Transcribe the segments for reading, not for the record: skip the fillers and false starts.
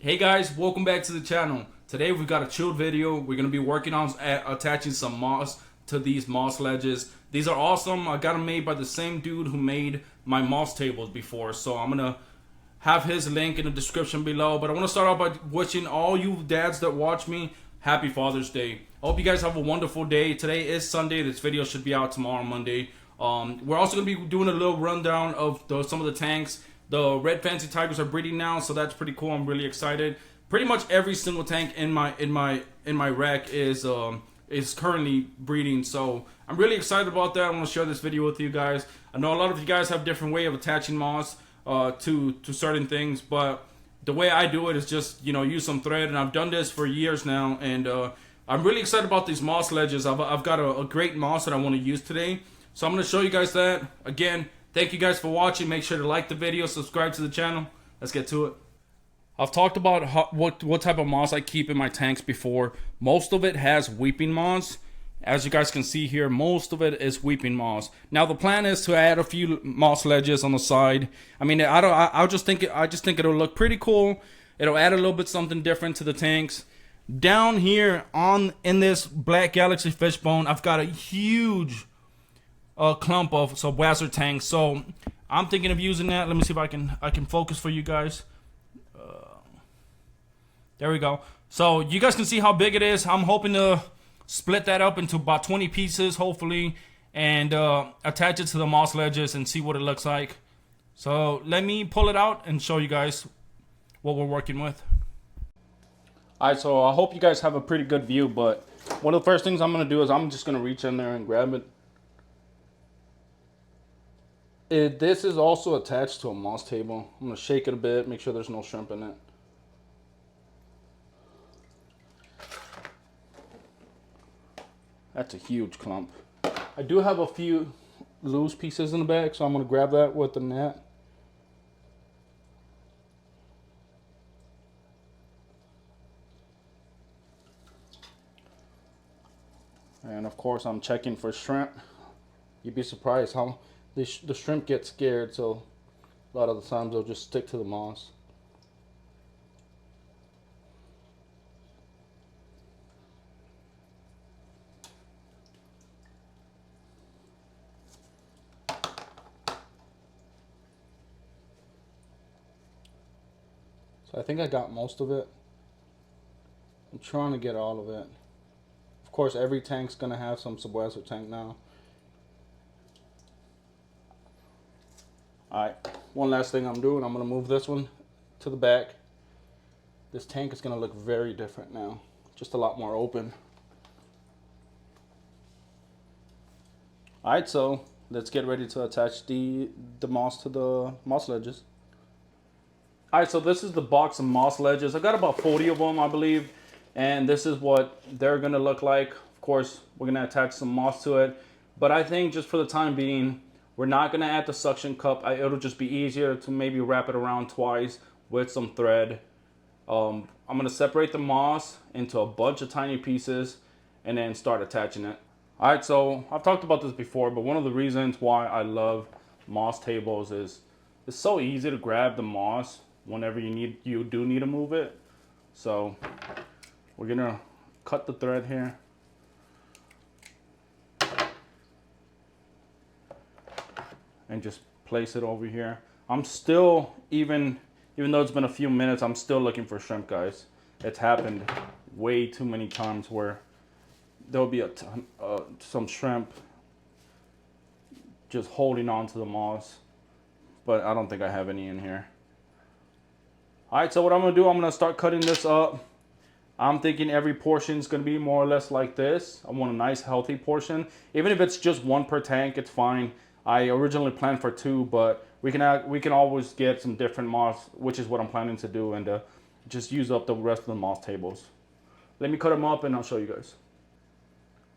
Hey guys, welcome back to the channel. Today we've got a chilled video. We're going to be working on attaching some moss to these moss ledges. These are awesome. I got them made by the same dude who made my moss tables before. So I'm going to have his link in the description below. But I want to start off by wishing all you dads that watch me happy Father's Day. I hope you guys have a wonderful day. Today is Sunday. This video should be out tomorrow, Monday. We're also going to be doing a little rundown of some of the tanks. The red fancy tigers are breeding now, so that's pretty cool. I'm really excited. Pretty much every single tank in my rack is currently breeding, so I'm really excited about that. I want to share this video with you guys. I know a lot of you guys have different way of attaching moss to certain things, but the way I do it is just use some thread, and I've done this for years now, and I'm really excited about these moss ledges. I've got a great moss that I want to use today, so I'm going to show you guys that again. Thank you guys for watching. Make sure to like the video, subscribe to the channel. Let's get to it. I've talked about what type of moss I keep in my tanks before. Most of it has weeping moss. As you guys can see here, most of it is weeping moss. Now the plan is to add a few moss ledges on the side. I mean, I just think it'll look pretty cool. It'll add a little bit something different to the tanks. Down here in this Black Galaxy fishbone, I've got a huge clump of subwassertang, so I'm thinking of using that. Let me see if I can focus for you guys. There we go. So you guys can see how big it is. I'm hoping to split that up into about 20 pieces, hopefully, and attach it to the moss ledges and see what it looks like. So let me pull it out and show you guys what we're working with. Alright, so I hope you guys have a pretty good view, but one of the first things I'm going to do is I'm just going to reach in there and grab it. This is also attached to a moss table. I'm going to shake it a bit, make sure there's no shrimp in it. That's a huge clump. I do have a few loose pieces in the back, so I'm going to grab that with the net. And of course I'm checking for shrimp. You'd be surprised how the shrimp get scared, so a lot of the times they'll just stick to the moss. So I think I got most of it. I'm trying to get all of it. Of course, every tank's gonna have some subwassertang now. Alright, one last thing I'm doing, I'm going to move this one to the back. This tank is going to look very different now. Just a lot more open. Alright, so let's get ready to attach the moss to the moss ledges. Alright, so this is the box of moss ledges. I've got about 40 of them, I believe. And this is what they're going to look like. Of course, we're going to attach some moss to it. But I think just for the time being, we're not going to add the suction cup. It'll just be easier to maybe wrap it around twice with some thread. I'm going to separate the moss into a bunch of tiny pieces and then start attaching it. Alright, so I've talked about this before, but one of the reasons why I love moss tables is it's so easy to grab the moss whenever you do need to move it. So we're going to cut the thread here. And just place it over here. I'm still, even though it's been a few minutes, I'm still looking for shrimp, guys. It's happened way too many times where there'll be some shrimp just holding on to the moss, but I don't think I have any in here. Alright, so what I'm going to do, I'm going to start cutting this up. I'm thinking every portion is going to be more or less like this. I want a nice healthy portion. Even if it's just one per tank, it's fine. I originally planned for 2, but we can always get some different moss, which is what I'm planning to do, and just use up the rest of the moss tables. Let me cut them up and I'll show you guys.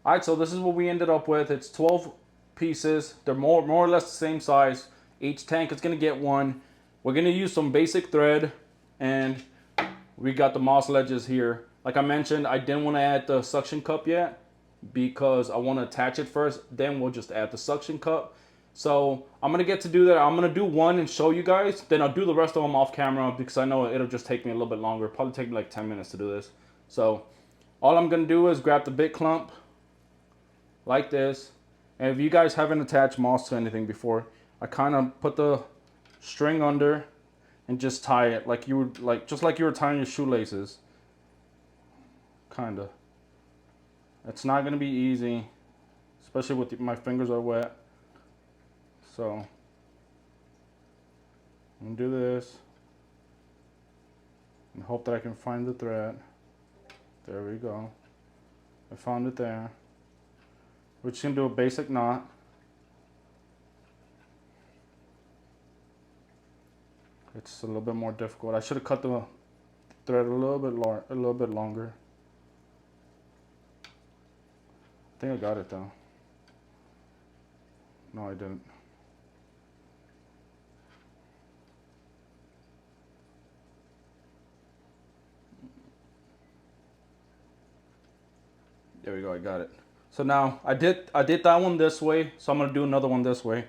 Alright, so this is what we ended up with. It's 12 pieces. They're more or less the same size. Each tank is going to get one. We're going to use some basic thread, and we got the moss ledges here. Like I mentioned, I didn't want to add the suction cup yet because I want to attach it first. Then we'll just add the suction cup. So I'm gonna get to do that. I'm gonna do one and show you guys. Then I'll do the rest of them off camera because I know it'll just take me a little bit longer. It'll probably take me like 10 minutes to do this. So all I'm gonna do is grab the big clump like this. And if you guys haven't attached moss to anything before, I kind of put the string under and just tie it like you would, like just like you were tying your shoelaces. Kinda. It's not gonna be easy, especially with my fingers are wet. So I'm gonna do this and hope that I can find the thread. There we go. I found it there. We're just gonna do a basic knot. It's a little bit more difficult. I should have cut the thread a little bit longer. I think I got it though. No, I didn't. There we go, I got it. So now I did that one this way, so I'm gonna do another one this way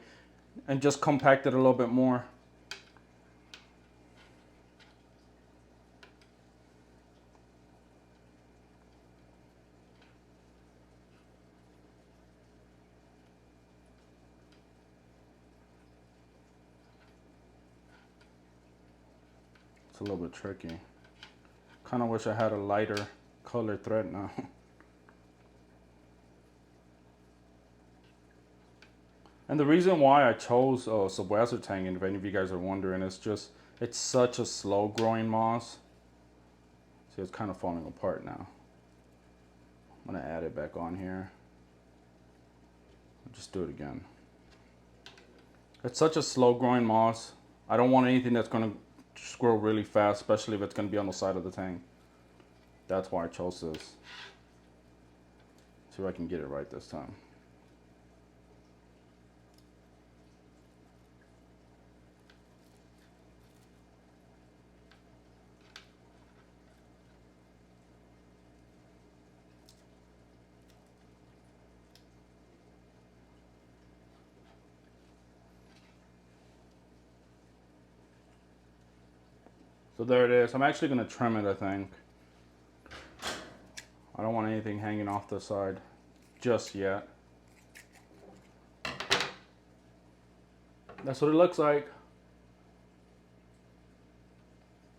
and just compact it a little bit more. It's a little bit tricky. Kind of wish I had a lighter color thread now. And the reason why I chose subwassertang, if any of you guys are wondering, is just it's such a slow growing moss. See, it's kind of falling apart now. I'm gonna add it back on here. I'll just do it again. It's such a slow growing moss. I don't want anything that's gonna grow really fast, especially if it's gonna be on the side of the tank. That's why I chose this. See if I can get it right this time. So there it is. I'm actually going to trim it, I think. I don't want anything hanging off the side just yet. That's what it looks like.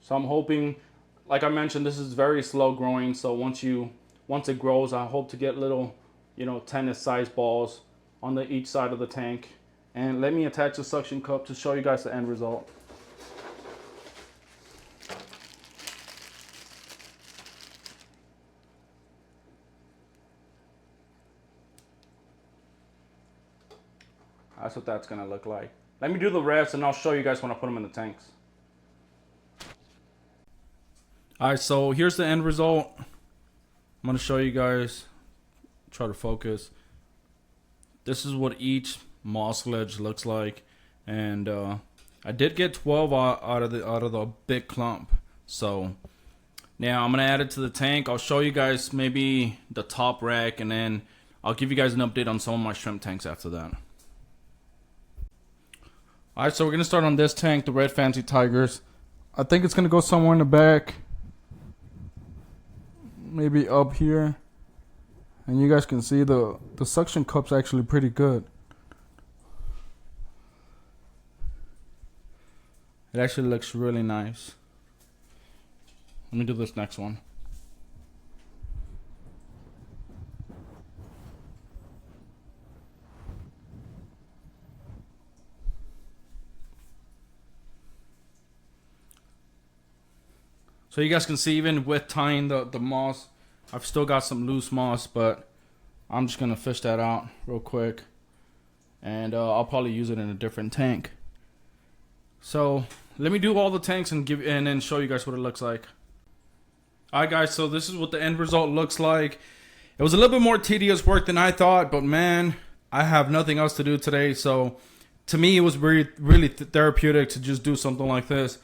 So I'm hoping, like I mentioned, this is very slow growing. So once it grows, I hope to get little, tennis sized balls on each side of the tank. And let me attach the suction cup to show you guys the end result. That's what that's gonna look like. Let me do the rest and I'll show you guys when I put them in the tanks. Alright, so here's the end result. I'm gonna show you guys, try to focus. This is what each moss ledge looks like. And I did get 12 out of the big clump. So now I'm gonna add it to the tank. I'll show you guys maybe the top rack, and then I'll give you guys an update on some of my shrimp tanks after that. Alright, so we're gonna start on this tank, the Red Fancy Tigers. I think it's gonna go somewhere in the back, maybe up here. And you guys can see the suction cup's actually pretty good. It actually looks really nice. Let me do this next one. So you guys can see, even with tying the moss, I've still got some loose moss, but I'm just gonna fish that out real quick, and I'll probably use it in a different tank. So let me do all the tanks and then show you guys what it looks like. Alright guys, so this is what the end result looks like. It was a little bit more tedious work than I thought, but man, I have nothing else to do today, so to me it was really therapeutic to just do something like this.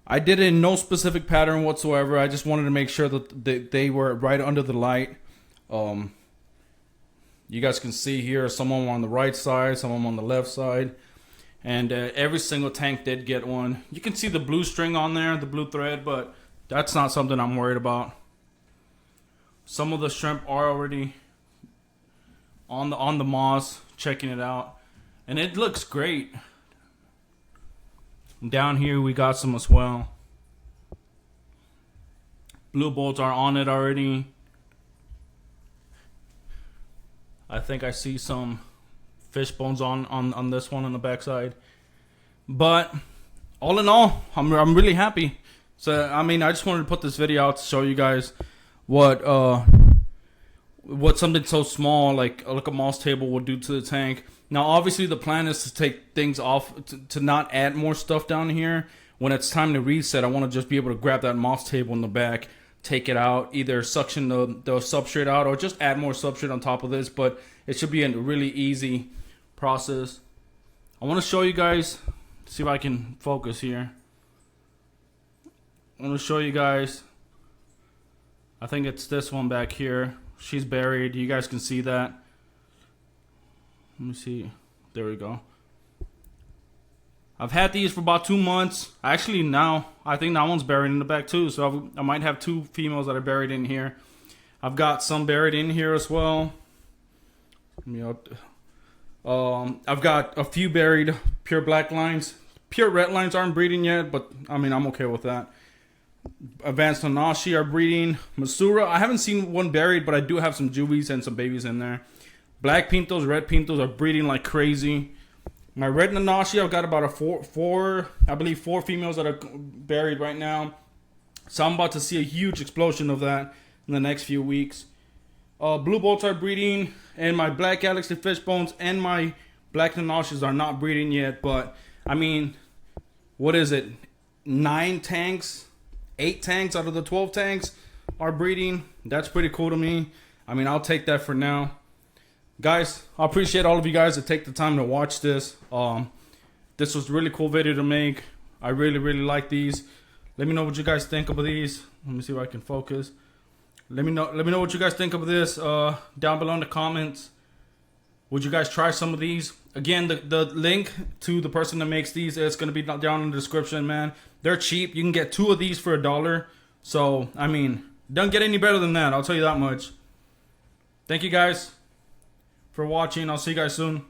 I did it in no specific pattern whatsoever. I just wanted to make sure that they were right under the light. You guys can see here, some of them on the right side, some of them on the left side. And every single tank did get one. You can see the blue string on there, the blue thread, but that's not something I'm worried about. Some of the shrimp are already on the moss, checking it out. And it looks great. And down here we got some as well. Blue bolts are on it already. I think I see some fish bones on this one on the backside. But all in all, I'm really happy. So I mean, I just wanted to put this video out to show you guys what something so small like a moss table will do to the tank. Now obviously the plan is to take things off, to not add more stuff down here. When it's time to reset, I want to just be able to grab that moss table in the back, take it out, either suction the substrate out or just add more substrate on top of this. But it should be a really easy process. I want to show you guys, see if I can focus here. I want to show you guys, I think it's this one back here. She's buried. You guys can see that. Let me see. There we go. I've had these for about 2 months. Actually, now I think that one's buried in the back too. So I might have 2 females that are buried in here. I've got some buried in here as well. I've got a few buried pure black lines. Pure red lines aren't breeding yet, but I mean, I'm okay with that. Advanced Hanashi are breeding. Masura, I haven't seen one buried, but I do have some juvies and some babies in there. Black pintos, red pintos are breeding like crazy. My red Nanashi, I've got about I believe 4 females that are buried right now. So I'm about to see a huge explosion of that in the next few weeks. Blue bolts are breeding, and my black galaxy fish bones and my black Nanashis are not breeding yet. But I mean, what is it? 9 tanks, 8 tanks out of the 12 tanks are breeding. That's pretty cool to me. I mean, I'll take that for now. Guys, I appreciate all of you guys that take the time to watch this. This was a really cool video to make. I really like these. Let me know what you guys think of these. Let me see if I can focus. Let me know what you guys think of this down below in the comments. Would you guys try some of these? Again, the link to the person that makes these is going to be down in the description, man. They're cheap. You can get 2 of these for $1. So, I mean, don't get any better than that. I'll tell you that much. Thank you guys for watching. I'll see you guys soon.